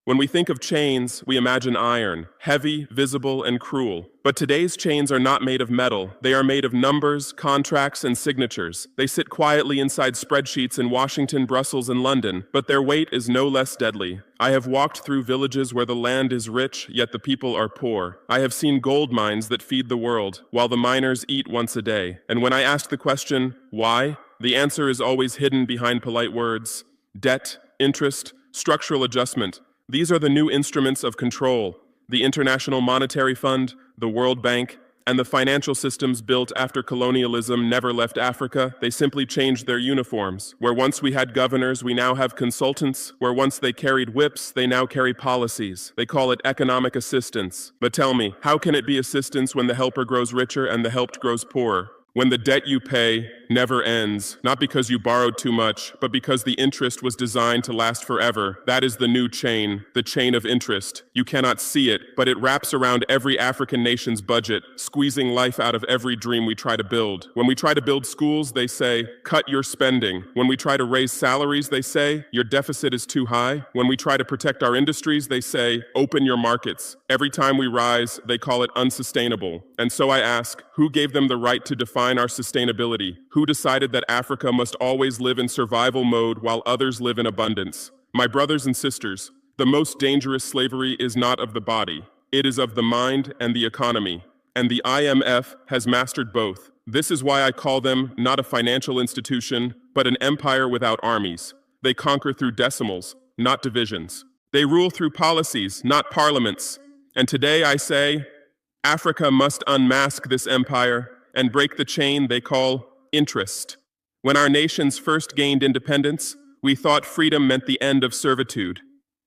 When we think of chains, we imagine iron, heavy, visible, and cruel. But today's chains are not made of metal. They are made of numbers, contracts, and signatures. They sit quietly inside spreadsheets in Washington, Brussels, and London, but their weight is no less deadly. I have walked through villages where the land is rich, yet the people are poor. I have seen gold mines that feed the world, while the miners eat once a day. And when I ask the question, why? The answer is always hidden behind polite words. Debt, interest, structural adjustment. These are the new instruments of control. The International Monetary Fund, the World Bank, and the financial systems built after colonialism never left Africa. They simply changed their uniforms. Where once we had governors, we now have consultants. Where once they carried whips, they now carry policies. They call it economic assistance. But tell me, how can it be assistance when the helper grows richer and the helped grows poorer? When the debt you pay never ends, not because you borrowed too much, but because the interest was designed to last forever. That is the new chain, the chain of interest. You cannot see it, but it wraps around every African nation's budget, squeezing life out of every dream we try to build. When we try to build schools, they say, cut your spending. When we try to raise salaries, they say, your deficit is too high. When we try to protect our industries, they say, open your markets. Every time we rise, they call it unsustainable. And so I ask, who gave them the right to define our sustainability? Who decided that Africa must always live in survival mode while others live in abundance? My brothers and sisters, the most dangerous slavery is not of the body. It is of the mind and the economy. And the IMF has mastered both. This is why I call them not a financial institution, but an empire without armies. They conquer through decimals, not divisions. They rule through policies, not parliaments. And today I say, Africa must unmask this empire and break the chain they call interest. When our nations first gained independence, we thought freedom meant the end of servitude.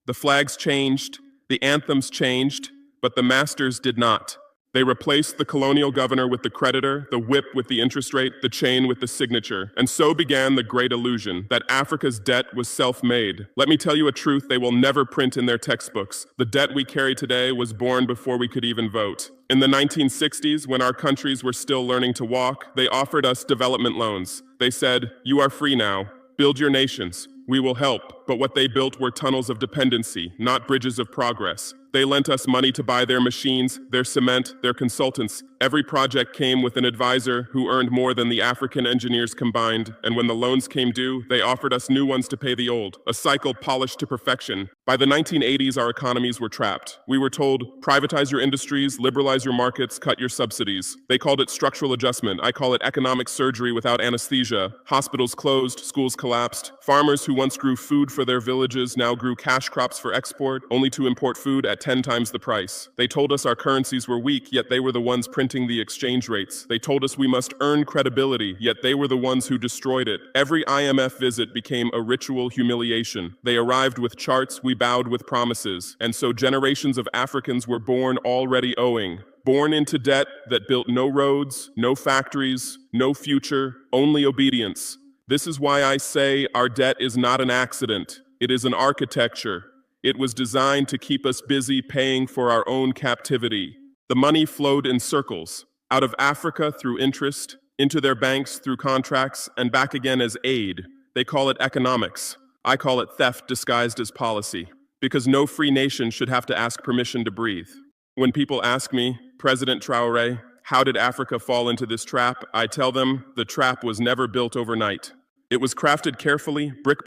The flags changed, the anthems changed, but the masters did not. They replaced the colonial governor with the creditor, the whip with the interest rate, the chain with the signature. And so began the great illusion that Africa's debt was self-made. Let me tell you a truth they will never print in their textbooks. The debt we carry today was born before we could even vote. In the 1960s, when our countries were still learning to walk, they offered us development loans. They said, you are free now. Build your nations. We will help. But what they built were tunnels of dependency, not bridges of progress. They lent us money to buy their machines, their cement, their consultants. Every project came with an advisor who earned more than the African engineers combined, and when the loans came due, they offered us new ones to pay the old, a cycle polished to perfection. By the 1980s, our economies were trapped. We were told, privatize your industries, liberalize your markets, cut your subsidies. They called it structural adjustment. I call it economic surgery without anesthesia. Hospitals closed, schools collapsed. Farmers who once grew food for their villages now grew cash crops for export, only to import food at 10 times the price. They told us our currencies were weak, yet they were the ones printing the exchange rates. They told us we must earn credibility, yet they were the ones who destroyed it. Every IMF visit became a ritual humiliation. They arrived with charts, we bowed with promises. And so generations of Africans were born already owing. Born into debt that built no roads, no factories, no future, only obedience. This is why I say our debt is not an accident. It is an architecture. It was designed to keep us busy paying for our own captivity. The money flowed in circles, out of Africa through interest, into their banks through contracts, and back again as aid. They call it economics. I call it theft disguised as policy, because no free nation should have to ask permission to breathe. When people ask me, President Traore, how did Africa fall into this trap? I tell them the trap was never built overnight. It was crafted carefully, brick,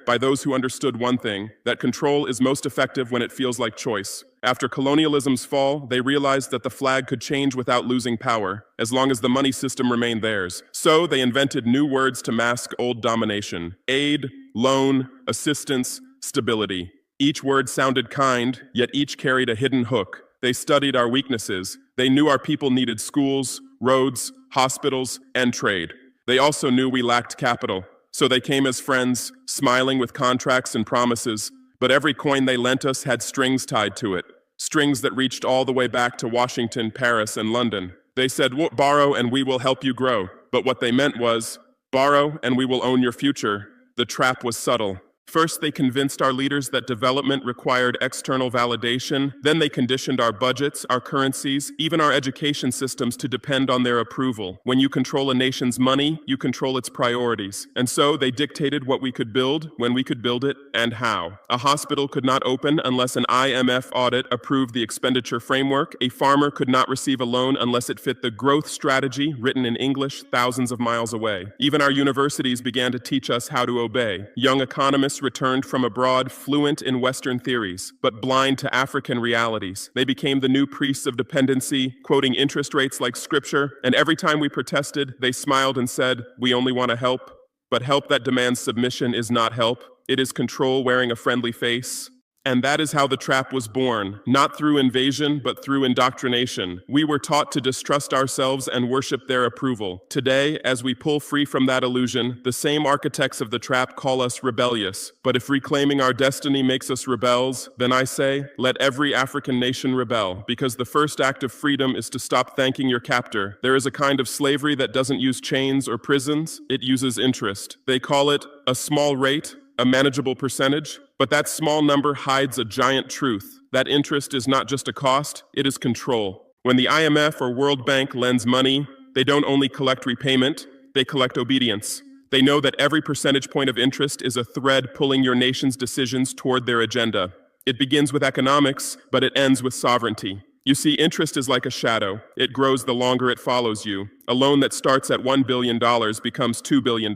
by those who understood one thing, that control is most effective when it feels like choice. After colonialism's fall, they realized that the flag could change without losing power, as long as the money system remained theirs. So they invented new words to mask old domination: aid, loan, assistance, stability. Each word sounded kind, yet each carried a hidden hook. They studied our weaknesses. They knew our people needed schools, roads, hospitals, and trade. They also knew we lacked capital, so they came as friends, smiling with contracts and promises, but every coin they lent us had strings tied to it, strings that reached all the way back to Washington, Paris, and London. They said, borrow and we will help you grow, but what they meant was, borrow and we will own your future. The trap was subtle. First, they convinced our leaders that development required external validation. Then they conditioned our budgets, our currencies, even our education systems to depend on their approval. When you control a nation's money, you control its priorities. And so they dictated what we could build, when we could build it, and how. A hospital could not open unless an IMF audit approved the expenditure framework. A farmer could not receive a loan unless it fit the growth strategy written in English thousands of miles away. Even our universities began to teach us how to obey. Young economists returned from abroad fluent in Western theories, but blind to African realities. They became the new priests of dependency, quoting interest rates like scripture, and every time we protested, they smiled and said, "We only want to help." But help that demands submission is not help. It is control wearing a friendly face. And that is how the trap was born, not through invasion, but through indoctrination. We were taught to distrust ourselves and worship their approval. Today, as we pull free from that illusion, the same architects of the trap call us rebellious. But if reclaiming our destiny makes us rebels, then I say, let every African nation rebel, because the first act of freedom is to stop thanking your captor. There is a kind of slavery that doesn't use chains or prisons, it uses interest. They call it a small rate, a manageable percentage, but that small number hides a giant truth. That interest is not just a cost, it is control. When the IMF or World Bank lends money, they don't only collect repayment, they collect obedience. They know that every percentage point of interest is a thread pulling your nation's decisions toward their agenda. It begins with economics, but it ends with sovereignty. You see, interest is like a shadow. It grows the longer it follows you. A loan that starts at $1 billion becomes $2 billion.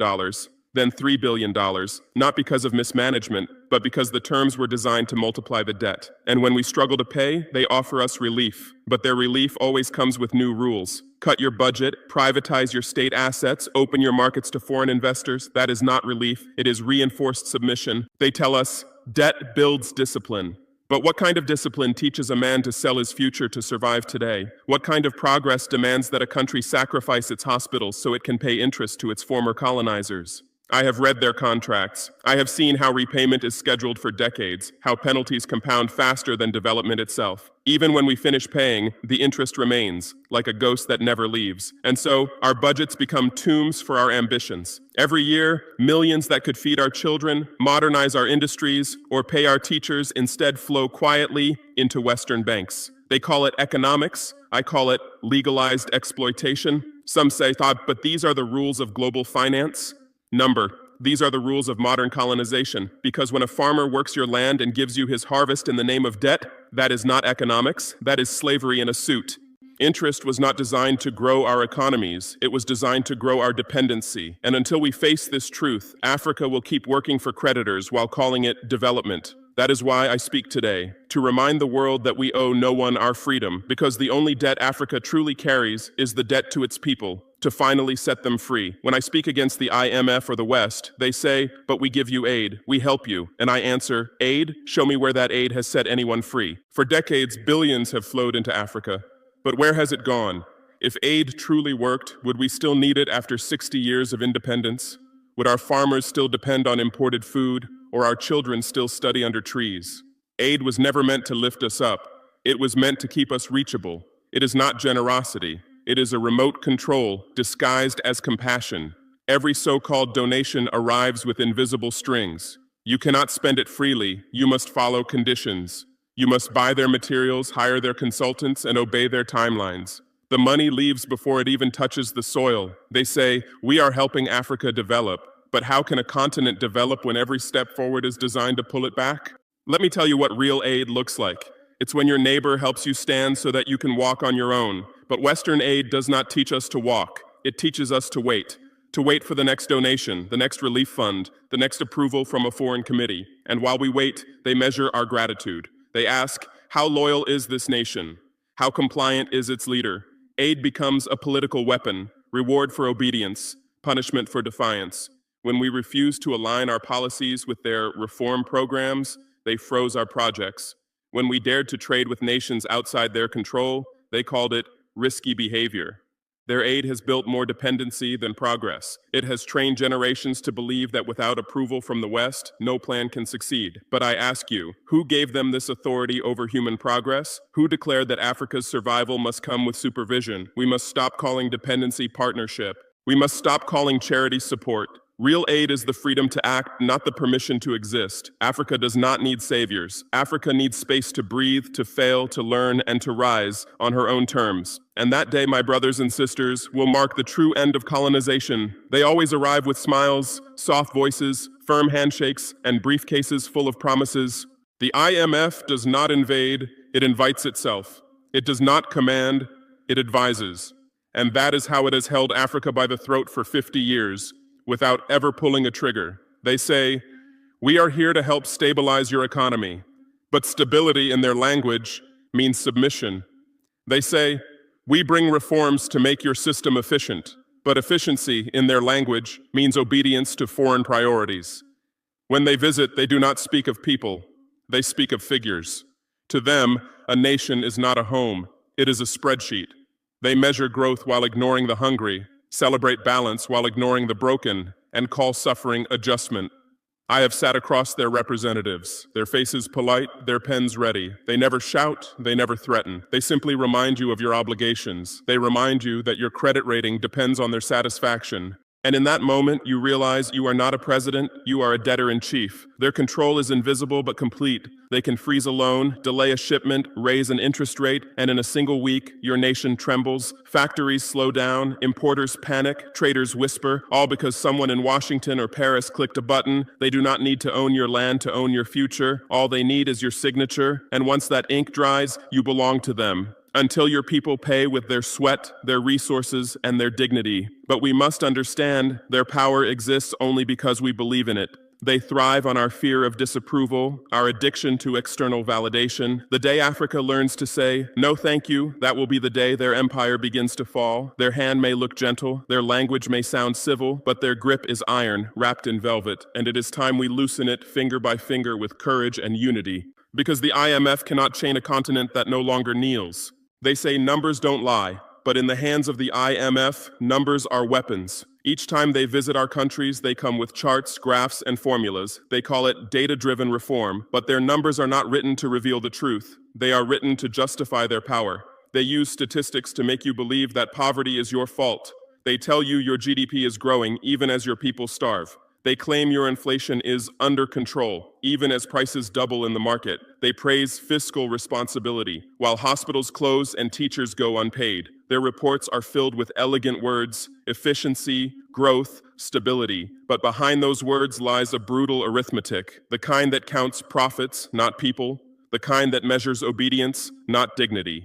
Then $3 billion, not because of mismanagement, but because the terms were designed to multiply the debt. And when we struggle to pay, they offer us relief. But their relief always comes with new rules. Cut your budget, privatize your state assets, open your markets to foreign investors. That is not relief, it is reinforced submission. They tell us, debt builds discipline. But what kind of discipline teaches a man to sell his future to survive today? What kind of progress demands that a country sacrifice its hospitals so it can pay interest to its former colonizers? I have read their contracts. I have seen how repayment is scheduled for decades, how penalties compound faster than development itself. Even when we finish paying, the interest remains, like a ghost that never leaves. And so, our budgets become tombs for our ambitions. Every year, millions that could feed our children, modernize our industries, or pay our teachers instead flow quietly into Western banks. They call it economics. I call it legalized exploitation. Some say, but these are the rules of global finance. These are the rules of modern colonization, because when a farmer works your land and gives you his harvest in the name of debt, that is not economics, that is slavery in a suit. Interest was not designed to grow our economies, it was designed to grow our dependency. And until we face this truth, Africa will keep working for creditors while calling it development. That is why I speak today, to remind the world that we owe no one our freedom, because the only debt Africa truly carries is the debt to its people, to finally set them free. When I speak against the IMF or the West, they say, but we give you aid, we help you. And I answer, aid? Show me where that aid has set anyone free. For decades, billions have flowed into Africa. But where has it gone? If aid truly worked, would we still need it after 60 years of independence? Would our farmers still depend on imported food, or our children still study under trees? Aid was never meant to lift us up. It was meant to keep us reachable. It is not generosity. It is a remote control disguised as compassion. Every so-called donation arrives with invisible strings. You cannot spend it freely. You must follow conditions. You must buy their materials, hire their consultants, and obey their timelines. The money leaves before it even touches the soil. They say, we are helping Africa develop. But how can a continent develop when every step forward is designed to pull it back? Let me tell you what real aid looks like. It's when your neighbor helps you stand so that you can walk on your own. But Western aid does not teach us to walk. It teaches us to wait for the next donation, the next relief fund, the next approval from a foreign committee. And while we wait, they measure our gratitude. They ask, how loyal is this nation? How compliant is its leader? Aid becomes a political weapon, reward for obedience, punishment for defiance. When we refuse to align our policies with their reform programs, they froze our projects. When we dared to trade with nations outside their control, they called it risky behavior. Their aid has built more dependency than progress. It has trained generations to believe that without approval from the West, no plan can succeed. But I ask you, who gave them this authority over human progress? Who declared that Africa's survival must come with supervision? We must stop calling dependency partnership. We must stop calling charity support. Real aid is the freedom to act, not the permission to exist. Africa does not need saviors. Africa needs space to breathe, to fail, to learn, and to rise on her own terms. And that day, my brothers and sisters, will mark the true end of colonization. They always arrive with smiles, soft voices, firm handshakes, and briefcases full of promises. The IMF does not invade, it invites itself. It does not command, it advises. And that is how it has held Africa by the throat for 50 years. Without ever pulling a trigger. They say, "We are here to help stabilize your economy." But stability in their language means submission. They say, "We bring reforms to make your system efficient." But efficiency in their language means obedience to foreign priorities. When they visit, they do not speak of people. They speak of figures. To them, a nation is not a home. It is a spreadsheet. They measure growth while ignoring the hungry, celebrate balance while ignoring the broken, and call suffering adjustment. I have sat across their representatives, their faces polite, their pens ready. They never shout, they never threaten. They simply remind you of your obligations. They remind you that your credit rating depends on their satisfaction. And in that moment, you realize you are not a president, you are a debtor-in-chief. Their control is invisible but complete. They can freeze a loan, delay a shipment, raise an interest rate, and in a single week, your nation trembles. Factories slow down, importers panic, traders whisper, all because someone in Washington or Paris clicked a button. They do not need to own your land to own your future. All they need is your signature, and once that ink dries, you belong to them. Until your people pay with their sweat, their resources, and their dignity. But we must understand their power exists only because we believe in it. They thrive on our fear of disapproval, our addiction to external validation. The day Africa learns to say, "No thank you," that will be the day their empire begins to fall. Their hand may look gentle, their language may sound civil, but their grip is iron, wrapped in velvet, and it is time we loosen it finger by finger with courage and unity. Because the IMF cannot chain a continent that no longer kneels. They say numbers don't lie, but in the hands of the IMF, numbers are weapons. Each time they visit our countries, they come with charts, graphs, and formulas. They call it data-driven reform, but their numbers are not written to reveal the truth. They are written to justify their power. They use statistics to make you believe that poverty is your fault. They tell you your GDP is growing even as your people starve. They claim your inflation is under control, even as prices double in the market. They praise fiscal responsibility, while hospitals close and teachers go unpaid. Their reports are filled with elegant words, efficiency, growth, stability. But behind those words lies a brutal arithmetic, the kind that counts profits, not people, the kind that measures obedience, not dignity.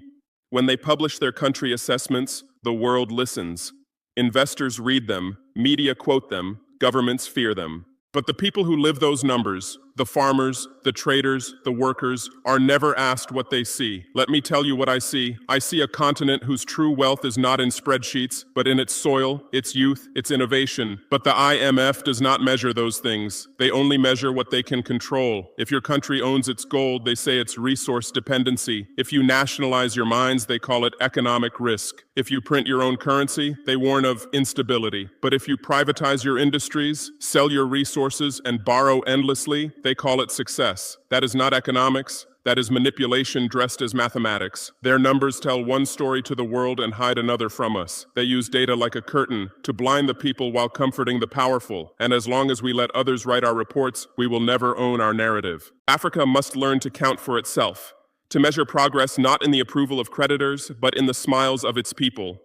When they publish their country assessments, the world listens. Investors read them, media quote them, governments fear them. But the people who live those numbers, the farmers, the traders, the workers, are never asked what they see. Let me tell you what I see. I see a continent whose true wealth is not in spreadsheets, but in its soil, its youth, its innovation. But the IMF does not measure those things. They only measure what they can control. If your country owns its gold, they say it's resource dependency. If you nationalize your mines, they call it economic risk. If you print your own currency, they warn of instability. But if you privatize your industries, sell your resources, and borrow endlessly, they call it success. That is not economics. That is manipulation dressed as mathematics. Their numbers tell one story to the world and hide another from us. They use data like a curtain to blind the people while comforting the powerful. And as long as we let others write our reports, we will never own our narrative. Africa must learn to count for itself, to measure progress not in the approval of creditors, but in the smiles of its people.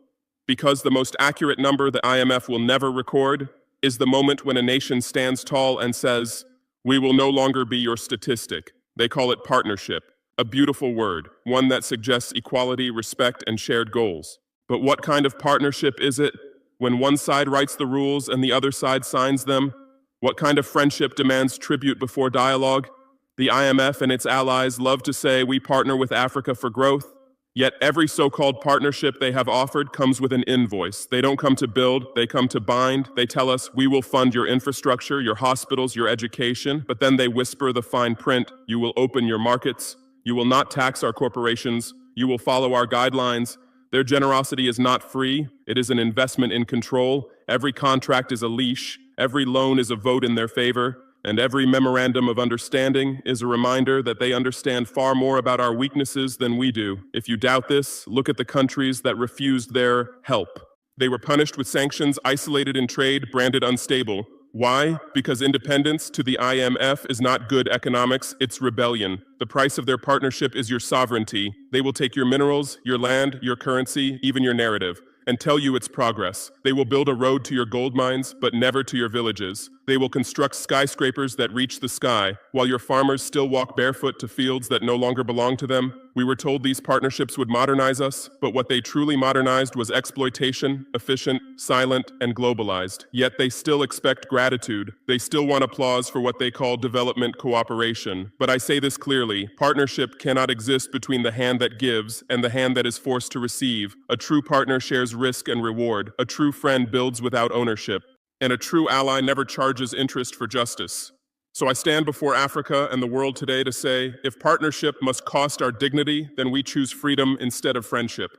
Because the most accurate number the IMF will never record is the moment when a nation stands tall and says, "We will no longer be your statistic." They call it partnership, a beautiful word, one that suggests equality, respect, and shared goals. But what kind of partnership is it when one side writes the rules and the other side signs them? What kind of friendship demands tribute before dialogue? The IMF and its allies love to say we partner with Africa for growth, yet every so-called partnership they have offered comes with an invoice. They don't come to build, they come to bind. They tell us, we will fund your infrastructure, your hospitals, your education, but then they whisper the fine print, you will open your markets, you will not tax our corporations, you will follow our guidelines. Their generosity is not free, it is an investment in control. Every contract is a leash, every loan is a vote in their favor. And every memorandum of understanding is a reminder that they understand far more about our weaknesses than we do. If you doubt this, look at the countries that refused their help. They were punished with sanctions, isolated in trade, branded unstable. Why? Because independence to the IMF is not good economics, it's rebellion. The price of their partnership is your sovereignty. They will take your minerals, your land, your currency, even your narrative, and tell you it's progress. They will build a road to your gold mines, but never to your villages. They will construct skyscrapers that reach the sky, while your farmers still walk barefoot to fields that no longer belong to them. We were told these partnerships would modernize us, but what they truly modernized was exploitation, efficient, silent, and globalized. Yet they still expect gratitude. They still want applause for what they call development cooperation. But I say this clearly, partnership cannot exist between the hand that gives and the hand that is forced to receive. A true partner shares risk and reward. A true friend builds without ownership. And a true ally never charges interest for justice. So I stand before Africa and the world today to say, if partnership must cost our dignity, then we choose freedom instead of friendship.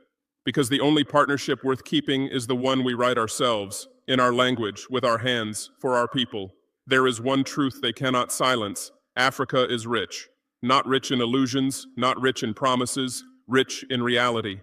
Because the only partnership worth keeping is the one we write ourselves, in our language, with our hands, for our people. There is one truth they cannot silence. Africa is rich. Not rich in illusions, not rich in promises, rich in reality.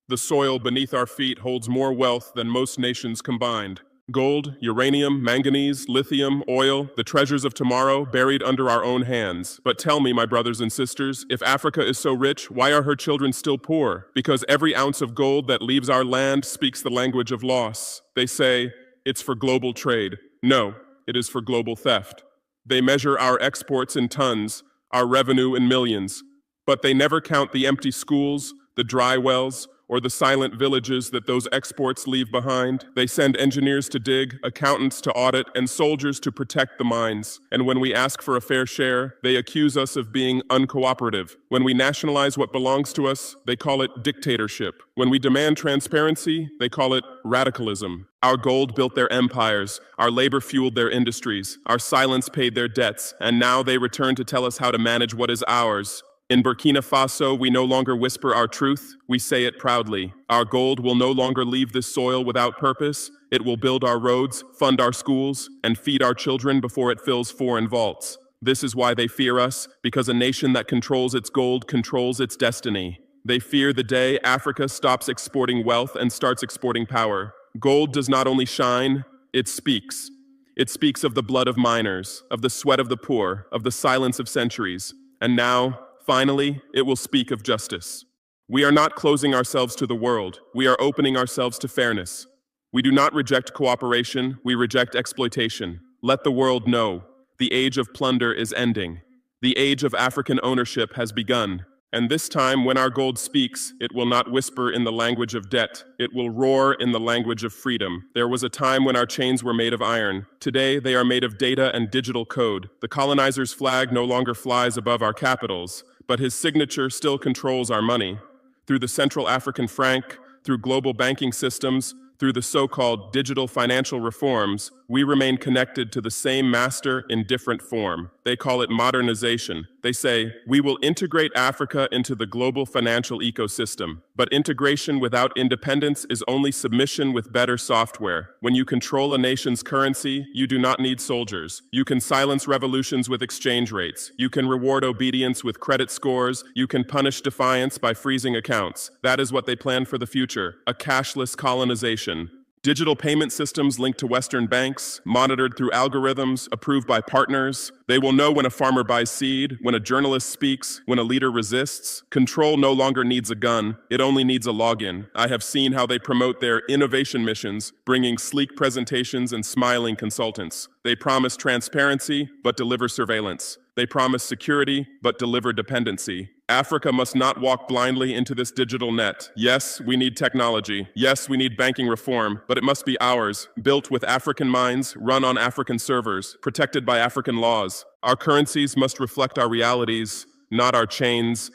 The soil beneath our feet holds more wealth than most nations combined. Gold, uranium, manganese, lithium, oil, the treasures of tomorrow buried under our own hands. But tell me, my brothers and sisters, if Africa is so rich, why are her children still poor? Because every ounce of gold that leaves our land speaks the language of loss. They say, it's for global trade. No, it is for global theft. They measure our exports in tons, our revenue in millions. But they never count the empty schools, the dry wells, or the silent villages that those exports leave behind. They send engineers to dig, accountants to audit, and soldiers to protect the mines. And when we ask for a fair share, they accuse us of being uncooperative. When we nationalize what belongs to us, they call it dictatorship. When we demand transparency, they call it radicalism. Our gold built their empires, our labor fueled their industries, our silence paid their debts, and now they return to tell us how to manage what is ours. In Burkina Faso, we no longer whisper our truth, we say it proudly. Our gold will no longer leave this soil without purpose. It will build our roads, fund our schools, and feed our children before it fills foreign vaults. This is why they fear us, because a nation that controls its gold controls its destiny. They fear the day Africa stops exporting wealth and starts exporting power. Gold does not only shine, it speaks. It speaks of the blood of miners, of the sweat of the poor, of the silence of centuries. And now, finally, it will speak of justice. We are not closing ourselves to the world. We are opening ourselves to fairness. We do not reject cooperation. We reject exploitation. Let the world know. The age of plunder is ending. The age of African ownership has begun. And this time, when our gold speaks, it will not whisper in the language of debt. It will roar in the language of freedom. There was a time when our chains were made of iron. Today, they are made of data and digital code. The colonizer's flag no longer flies above our capitals, but his signature still controls our money. Through the Central African franc, through global banking systems, through the so-called digital financial reforms, we remain connected to the same master in different form. They call it modernization. They say, we will integrate Africa into the global financial ecosystem. But integration without independence is only submission with better software. When you control a nation's currency, you do not need soldiers. You can silence revolutions with exchange rates. You can reward obedience with credit scores. You can punish defiance by freezing accounts. That is what they plan for the future, a cashless colonization. Digital payment systems linked to Western banks, monitored through algorithms, approved by partners. They will know when a farmer buys seed, when a journalist speaks, when a leader resists. Control no longer needs a gun, it only needs a login. I have seen how they promote their innovation missions, bringing sleek presentations and smiling consultants. They promise transparency, but deliver surveillance. They promise security, but deliver dependency. Africa must not walk blindly into this digital net. Yes, we need technology. Yes, we need banking reform, but it must be ours, built with African minds, run on African servers, protected by African laws. Our currencies must reflect our realities, not our chains.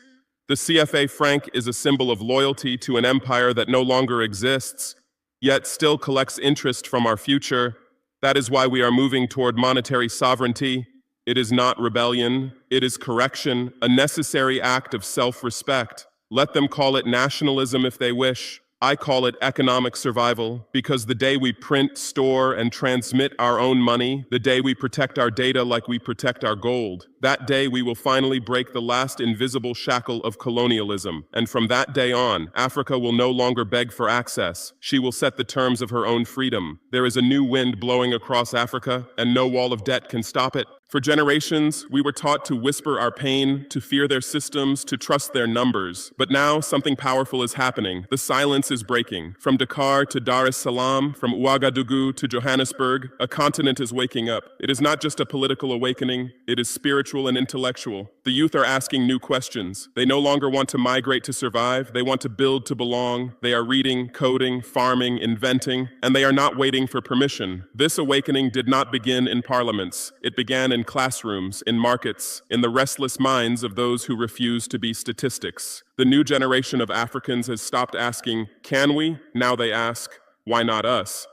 The CFA franc is a symbol of loyalty to an empire that no longer exists, yet still collects interest from our future. That is why we are moving toward monetary sovereignty. It is not rebellion, it is correction, a necessary act of self-respect. Let them call it nationalism if they wish. I call it economic survival because the day we print, store, and transmit our own money, the day we protect our data like we protect our gold, that day we will finally break the last invisible shackle of colonialism. And from that day on, Africa will no longer beg for access. She will set the terms of her own freedom. There is a new wind blowing across Africa, and no wall of debt can stop it. For generations, we were taught to whisper our pain, to fear their systems, to trust their numbers. But now, something powerful is happening. The silence is breaking. From Dakar to Dar es Salaam, from Ouagadougou to Johannesburg, a continent is waking up. It is not just a political awakening, it is spiritual and intellectual. The youth are asking new questions. They no longer want to migrate to survive, they want to build to belong. They are reading, coding, farming, inventing, and they are not waiting for permission. This awakening did not begin in parliaments. It began in classrooms, in markets, in the restless minds of those who refuse to be statistics. The new generation of Africans has stopped asking, can we? Now they ask, why not us?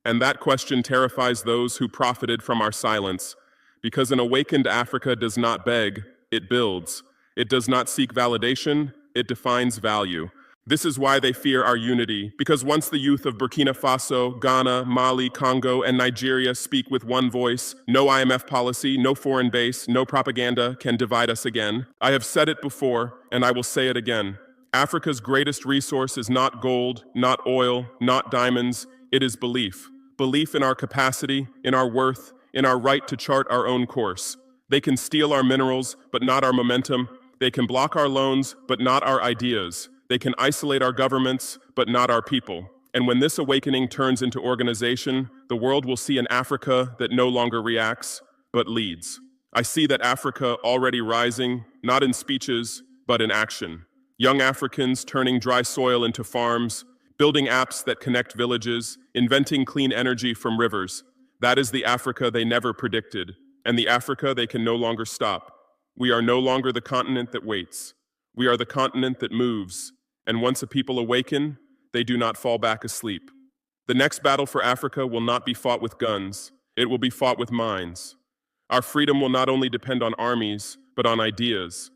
And that question terrifies those who profited from our silence. Because an awakened Africa does not beg, it builds. It does not seek validation, it defines value. This is why they fear our unity, because once the youth of Burkina Faso, Ghana, Mali, Congo, and Nigeria speak with one voice, no IMF policy, no foreign base, no propaganda can divide us again. I have said it before, and I will say it again. Africa's greatest resource is not gold, not oil, not diamonds, it is belief. Belief in our capacity, in our worth, in our right to chart our own course. They can steal our minerals, but not our momentum. They can block our loans, but not our ideas. They can isolate our governments, but not our people. And when this awakening turns into organization, the world will see an Africa that no longer reacts, but leads. I see that Africa already rising, not in speeches, but in action. Young Africans turning dry soil into farms, building apps that connect villages, inventing clean energy from rivers. That is the Africa they never predicted, and the Africa they can no longer stop. We are no longer the continent that waits. We are the continent that moves. And once a people awaken, they do not fall back asleep. The next battle for Africa will not be fought with guns. It will be fought with minds. Our freedom will not only depend on armies, but on ideas.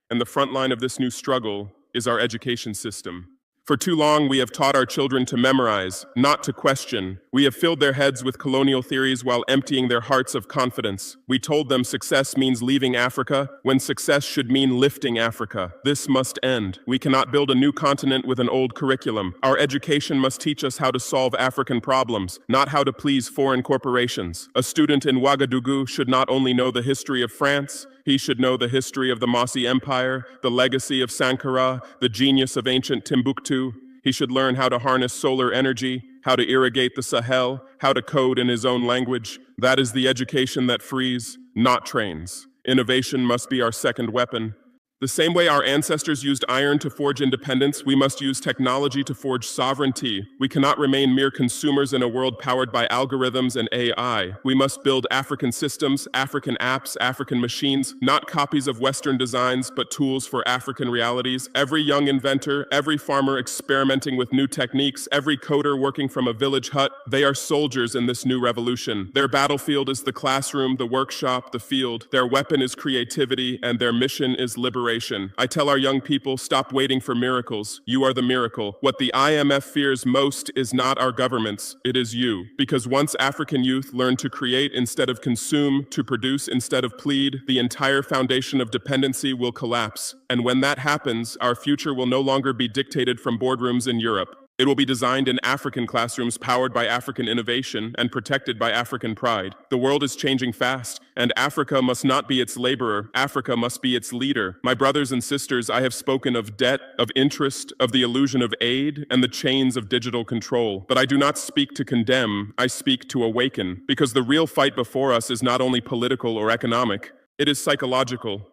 And the front line of this new struggle is our education system. For too long, we have taught our children to memorize, not to question. We have filled their heads with colonial theories while emptying their hearts of confidence. We told them success means leaving Africa, when success should mean lifting Africa. This must end. We cannot build a new continent with an old curriculum. Our education must teach us how to solve African problems, not how to please foreign corporations. A student in Ouagadougou should not only know the history of France, he should know the history of the Mossi Empire, the legacy of Sankara, the genius of ancient Timbuktu. He should learn how to harness solar energy, how to irrigate the Sahel, how to code in his own language. That is the education that frees, not trains. Innovation must be our second weapon. The same way our ancestors used iron to forge independence, we must use technology to forge sovereignty. We cannot remain mere consumers in a world powered by algorithms and AI. We must build African systems, African apps, African machines, not copies of Western designs, but tools for African realities. Every young inventor, every farmer experimenting with new techniques, every coder working from a village hut, they are soldiers in this new revolution. Their battlefield is the classroom, the workshop, the field. Their weapon is creativity, and their mission is liberation. I tell our young people, stop waiting for miracles. You are the miracle. What the IMF fears most is not our governments, it is you. Because once African youth learn to create instead of consume, to produce instead of plead, the entire foundation of dependency will collapse. And when that happens, our future will no longer be dictated from boardrooms in Europe. It will be designed in African classrooms powered by African innovation and protected by African pride. The world is changing fast, and Africa must not be its laborer. Africa must be its leader. My brothers and sisters, I have spoken of debt, of interest, of the illusion of aid, and the chains of digital control. But I do not speak to condemn, I speak to awaken. Because the real fight before us is not only political or economic, it is psychological.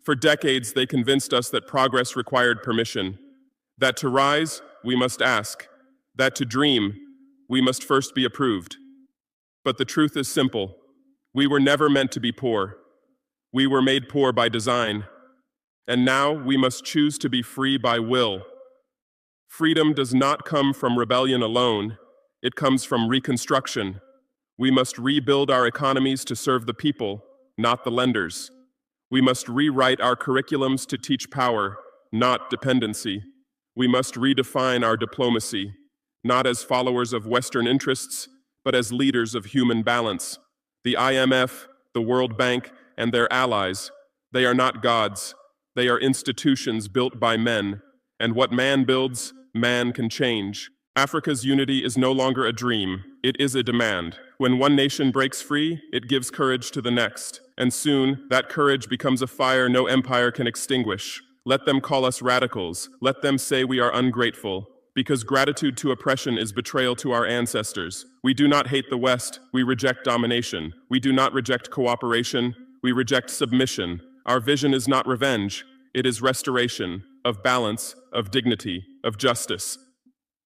For decades, they convinced us that progress required permission, that to rise, we must ask, that to dream, we must first be approved. But the truth is simple. We were never meant to be poor. We were made poor by design. And now we must choose to be free by will. Freedom does not come from rebellion alone. It comes from reconstruction. We must rebuild our economies to serve the people, not the lenders. We must rewrite our curriculums to teach power, not dependency. We must redefine our diplomacy, not as followers of Western interests, but as leaders of human balance. The IMF, the World Bank, and their allies, they are not gods. They are institutions built by men, and what man builds, man can change. Africa's unity is no longer a dream, it is a demand. When one nation breaks free, it gives courage to the next, and soon that courage becomes a fire no empire can extinguish. Let them call us radicals, let them say we are ungrateful, because gratitude to oppression is betrayal to our ancestors. We do not hate the West, we reject domination. We do not reject cooperation, we reject submission. Our vision is not revenge, it is restoration, of balance, of dignity, of justice.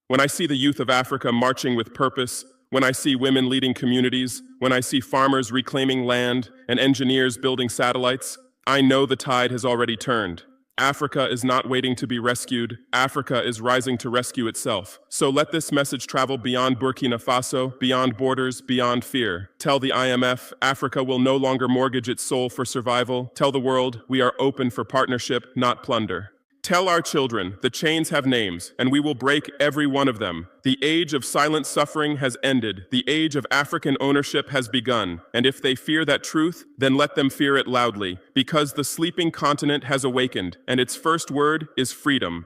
When I see the youth of Africa marching with purpose, when I see women leading communities, when I see farmers reclaiming land and engineers building satellites, I know the tide has already turned. Africa is not waiting to be rescued. Africa is rising to rescue itself. So let this message travel beyond Burkina Faso, beyond borders, beyond fear. Tell the IMF, Africa will no longer mortgage its soul for survival. Tell the world, we are open for partnership, not plunder. Tell our children, the chains have names, and we will break every one of them. The age of silent suffering has ended. The age of African ownership has begun. And if they fear that truth, then let them fear it loudly, because the sleeping continent has awakened, and its first word is freedom.